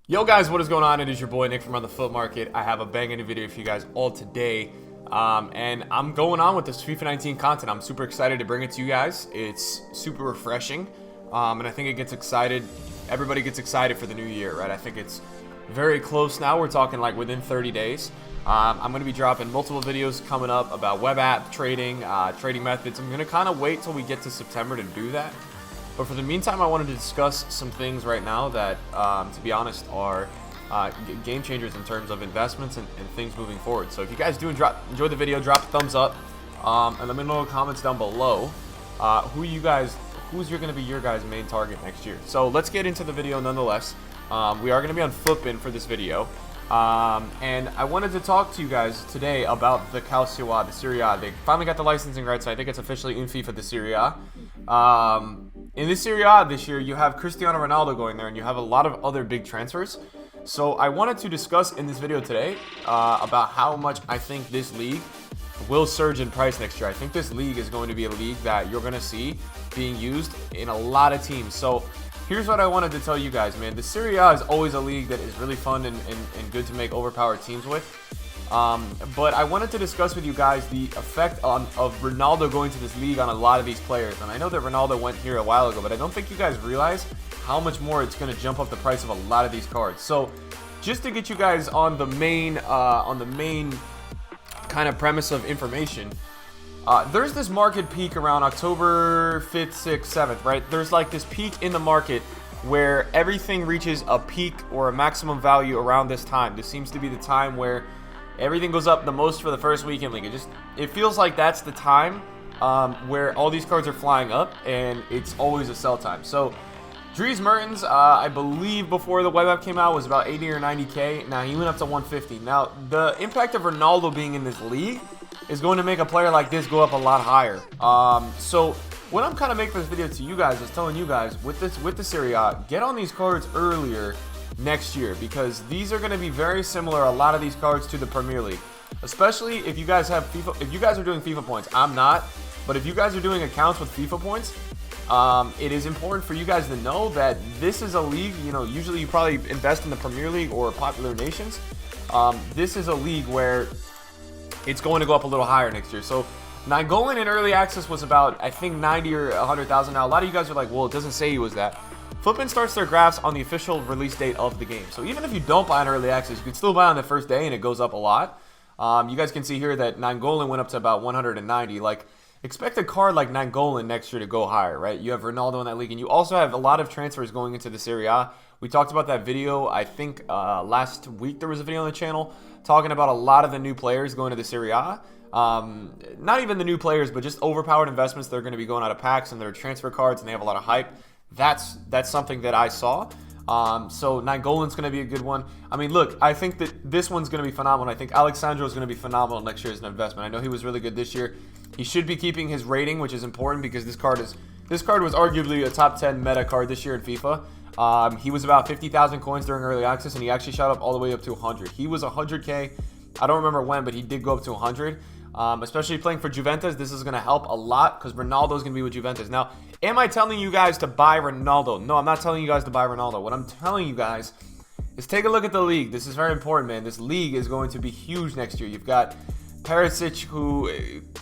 Yo guys, what is going on? It is your boy Nick from On The Foot Market. I have a banging new video for you guys all today. And I'm going on with this FIFA 19 content. I'm super excited to bring it to you guys. It's super refreshing. And I think it gets excited. Everybody gets excited for the new year, right? I think it's very close now. We're talking like within 30 days. I'm going to be dropping multiple videos coming up about web app trading, trading methods. I'm going to kind of wait till we get to September to do that. But for the meantime, I wanted to discuss some things right now that, to be honest, are game changers in terms of investments and things moving forward. So if you guys do enjoy the video, drop a thumbs up, and let me know in the comments down below who's going to be your guys' main target next year. So let's get into the video nonetheless. We are going to be on Flippin for this video. And I wanted to talk to you guys today about the Calcio, the Serie A. They finally got the licensing rights, so I think it's officially in FIFA, the Serie A. In the Serie A this year, you have Cristiano Ronaldo going there, and you have a lot of other big transfers. So I wanted to discuss in this video today about how much I think this league will surge in price next year. I think this league is going to be a league that you're going to see being used in a lot of teams. So here's what I wanted to tell you guys, man. The Serie A is always a league that is really fun and good to make overpowered teams with. But I wanted to discuss with you guys the effect of Ronaldo going to this league on a lot of these players. And I know that Ronaldo went here a while ago, but I don't think you guys realize how much more it's going to jump up the price of a lot of these cards. So just to get you guys on the main kind of premise of information, there's this market peak around October 5th, 6th, 7th, right? There's like this peak in the market where everything reaches a peak or a maximum value around this time. This seems to be the time where everything goes up the most for the first week in league. It feels like that's the time where all these cards are flying up, and it's always a sell time. So Dries Mertens, I believe before the web app came out, was about 80 or 90K. Now he went up to 150. Now the impact of Ronaldo being in this league is going to make a player like this go up a lot higher. So what I'm kind of making this video to you guys is telling you guys with the Serie A, get on these cards earlier next year, because these are going to be very similar, a lot of these cards, to the Premier League. Especially if you guys have FIFA, if you guys are doing FIFA points. I'm not, but if you guys are doing accounts with FIFA points, it is important for you guys to know that this is a league, you know, usually you probably invest in the Premier League or Popular Nations. This is a league where it's going to go up a little higher next year. So Nainggolan in early access was about, I think, 90 or 100,000. Now a lot of you guys are like, well, it doesn't say he was that. Flippin starts their graphs on the official release date of the game. So even if you don't buy an early access, you can still buy on the first day and it goes up a lot. You guys can see here that Nainggolan went up to about 190. Like, expect a card like Nainggolan next year to go higher, right? You have Ronaldo in that league, and you also have a lot of transfers going into the Serie A. We talked about that video, I think last week there was a video on the channel talking about a lot of the new players going to the Serie A. Not even the new players, but just overpowered investments that are going to be going out of packs, and they're transfer cards, and they have a lot of hype. That's something that I saw. So Nainggolan's going to be a good one. I mean, look, I think that this one's going to be phenomenal. I think Alexandro is going to be phenomenal next year as an investment. I know he was really good this year. He should be keeping his rating, which is important because this card was arguably a top 10 meta card this year in FIFA. He was about 50,000 coins during early access, and he actually shot up all the way up to 100. He was 100K. I don't remember when, but he did go up to 100. Especially playing for Juventus, this is going to help a lot because Ronaldo's going to be with Juventus. Now, am I telling you guys to buy Ronaldo? No, I'm not telling you guys to buy Ronaldo. What I'm telling you guys is take a look at the league. This is very important, man. This league is going to be huge next year. You've got Perisic, who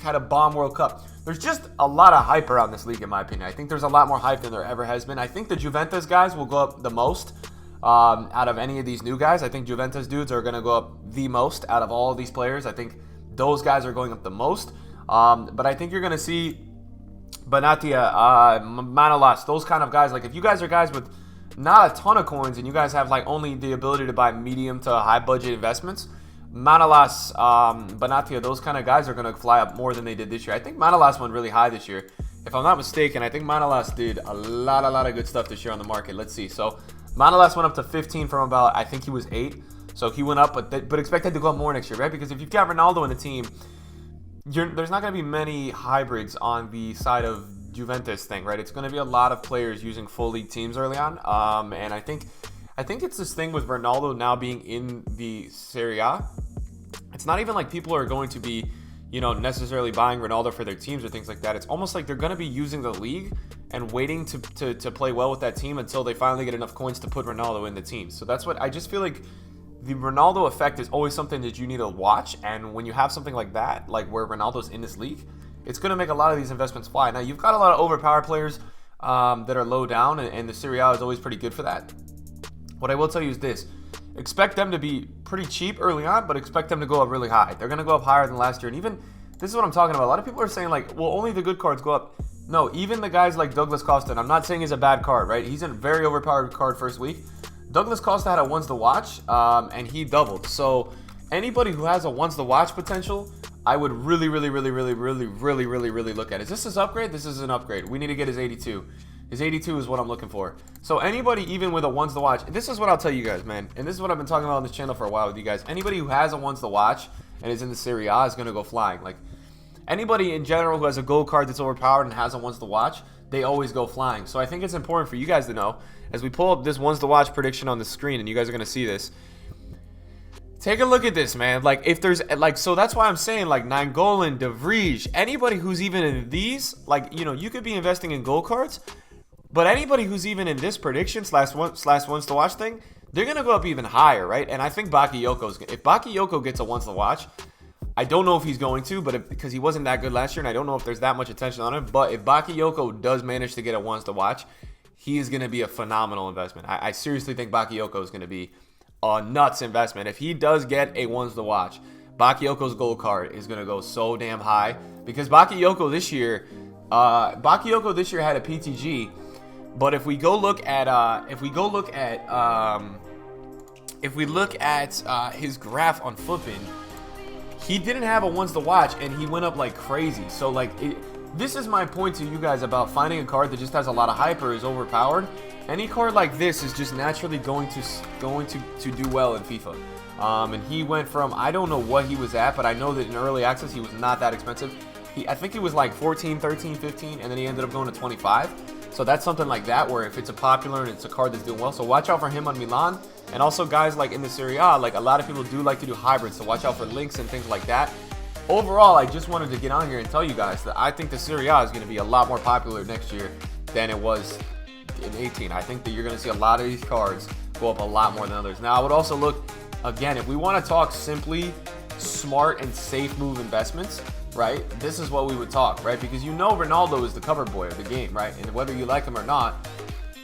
had a bomb World Cup. There's just a lot of hype around this league, in my opinion. I think there's a lot more hype than there ever has been. I think the Juventus guys will go up the most out of any of these new guys. I think Juventus dudes are going to go up the most out of all of these players. I think those guys are going up the most. But I think you're going to see Benatia, Manolas, those kind of guys. Like, if you guys are guys with not a ton of coins and you guys have like only the ability to buy medium to high budget investments, Manolas, Benatia, those kind of guys are going to fly up more than they did this year. I think Manolas went really high this year. If I'm not mistaken, I think Manolas did a lot of good stuff this year on the market. Let's see. So Manolas went up to 15 from about, I think he was 8. So he went up, but expected to go up more next year, right? Because if you've got Ronaldo in the team, there's not going to be many hybrids on the side of Juventus thing, right? It's going to be a lot of players using full league teams early on. And I think it's this thing with Ronaldo now being in the Serie A. It's not even like people are going to be, necessarily buying Ronaldo for their teams or things like that. It's almost like they're going to be using the league and waiting to play well with that team until they finally get enough coins to put Ronaldo in the team. So that's what I just feel like. The Ronaldo effect is always something that you need to watch, and when you have something like that, like where Ronaldo's in this league, it's going to make a lot of these investments fly. Now, you've got a lot of overpowered players that are low down, and the Serie A is always pretty good for that. What I will tell you is this. Expect them to be pretty cheap early on, but expect them to go up really high. They're going to go up higher than last year, and even, this is what I'm talking about. A lot of people are saying, like, well, only the good cards go up. No, even the guys like Douglas Costa, and I'm not saying he's a bad card, right? He's a very overpowered card first week. Douglas Costa had a once to watch, and he doubled. So anybody who has a once to watch potential, I would really look at. Is this his upgrade? This is an upgrade. We need to get his 82. His 82 is what I'm looking for. So anybody even with a once to watch, this is what I'll tell you guys, man. And this is what I've been talking about on this channel for a while with you guys. Anybody who has a once to watch and is in the Serie A is going to go flying. Like anybody in general who has a gold card that's overpowered and has a once to watch, they always go flying. So I think it's important for you guys to know, as we pull up this ones to watch prediction on the screen, and you guys are going to see this. Take a look at this, man. Like, if there's, like, so that's why I'm saying, like, Nainggolan, De Vrij, anybody who's even in these, like, you know, you could be investing in gold cards, but anybody who's even in this prediction slash ones to watch thing, they're going to go up even higher, right? And I think Bakayoko's, if Bakayoko gets a once to watch, I don't know if he's going to, but because he wasn't that good last year, and I don't know if there's that much attention on him, but if Bakayoko does manage to get a once to watch, he is going to be a phenomenal investment. I seriously think Bakayoko is going to be a nuts investment. If he does get a ones to watch, Bakayoko's gold card is going to go so damn high, because Bakayoko this year had a PTG, but if we look at his graph on Flippin', he didn't have a once to watch, and he went up like crazy. So like, this is my point to you guys about finding a card that just has a lot of hype or is overpowered. Any card like this is just naturally going to do well in FIFA. And he went from, I don't know what he was at, but I know that in early access he was not that expensive. I think he was like 14, 13, 15, and then he ended up going to 25. So that's something like that, where if it's a popular and it's a card that's doing well, so watch out for him on Milan. And also guys like in the Serie A, like a lot of people do like to do hybrids, so watch out for links and things like that. Overall, I just wanted to get on here and tell you guys that I think the Serie A is going to be a lot more popular next year than it was in 18. I think that you're going to see a lot of these cards go up a lot more than others. Now, I would also look, again, if we want to talk simply smart and safe move investments, right, this is what we would talk, right? Because you know Ronaldo is the cover boy of the game, right? And whether you like him or not,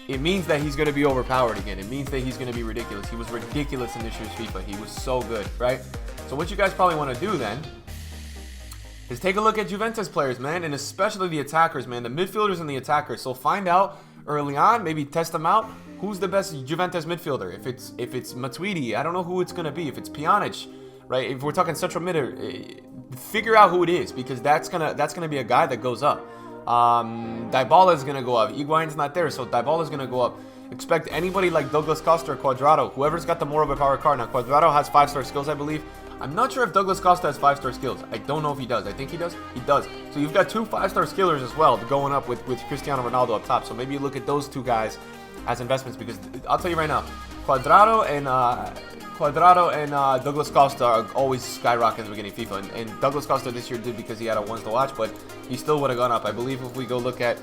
it means that he's going to be overpowered again. It means that he's going to be ridiculous. He was ridiculous in this year's FIFA. He was so good, right? So what you guys probably want to do then is take a look at Juventus players, man, and especially the attackers, man, the midfielders and the attackers. So find out early on, maybe test them out. Who's the best Juventus midfielder? If it's Matuidi, I don't know who it's going to be. If it's Pjanic, right? If we're talking central mid, figure out who it is, because that's gonna be a guy that goes up. Dybala is gonna go up. Higuain's not there, so Dybala is gonna go up. Expect anybody like Douglas Costa or Cuadrado, whoever's got the more overpowered card. Now Cuadrado has 5-star skills, I believe. I'm not sure if Douglas Costa has 5-star skills. I don't know if he does. I think he does. He does. So you've got 2 5-star skillers as well going up with Cristiano Ronaldo up top. So maybe you look at those 2 guys as investments, because I'll tell you right now, Cuadrado and Douglas Costa are always skyrocketing at the beginning of FIFA. And Douglas Costa this year did because he had a once to watch, but he still would have gone up. I believe if we go look at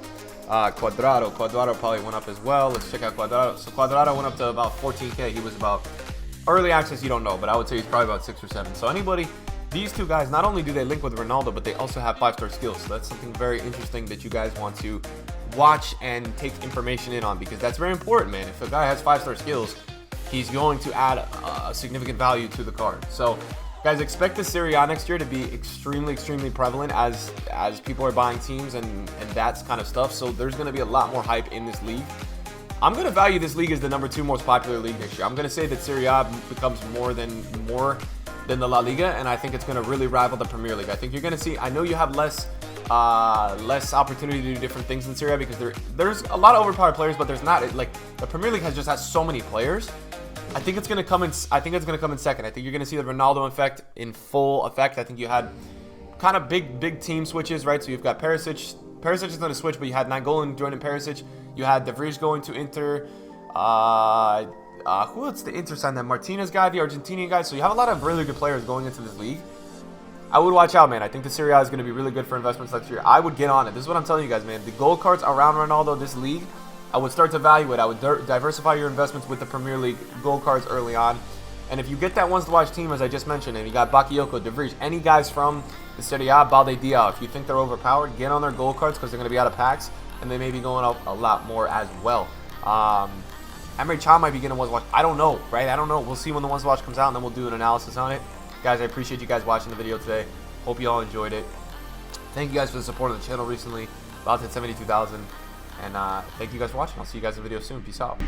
Cuadrado probably went up as well. Let's check out Cuadrado. So Cuadrado went up to about 14K. He was about, early access, you don't know, but I would say he's probably about 6 or 7. So anybody, these 2 guys, not only do they link with Ronaldo, but they also have 5-star skills. So that's something very interesting that you guys want to watch and take information in on, because that's very important, man. If a guy has 5-star skills, he's going to add a significant value to the card. So guys, expect the Serie A next year to be extremely prevalent as people are buying teams and that kind of stuff. So there's going to be a lot more hype in this league. I'm going to value this league as the number 2 most popular league next year. I'm going to say that Serie A becomes more than the La Liga, and I think it's going to really rival the Premier League. I think you're going to see, I know you have less opportunity to do different things in Serie A, because there's a lot of overpowered players, but there's not, like, the Premier League has so many players. I think it's going to come in second. I think you're going to see the Ronaldo effect in full effect. I think you had kind of big team switches, right? So you've got Perisic is going to switch, but you had Nainggolan joining Perisic. You had De Vrij going to Inter. Who else the Inter signed? That Martinez guy, the Argentinian guy. So you have a lot of really good players going into this league. I would watch out, man. I think the Serie A is going to be really good for investments next year. I would get on it. This is what I'm telling you guys, man. The gold cards around Ronaldo, this league, I would start to value it. I would diversify your investments with the Premier League gold cards early on. And if you get that ones-to-watch team, as I just mentioned, and you got Bakayoko, De Vrij, any guys from the Serie A, Balde Diao, if you think they're overpowered, get on their gold cards because they're going to be out of packs, and they may be going up a lot more as well. Emre Can might be getting ones-to-watch. I don't know, right? I don't know. We'll see when the ones-to-watch comes out, and then we'll do an analysis on it. Guys, I appreciate you guys watching the video today. Hope you all enjoyed it. Thank you guys for the support of the channel recently. About to hit 72,000. And thank you guys for watching. I'll see you guys in the video soon. Peace out.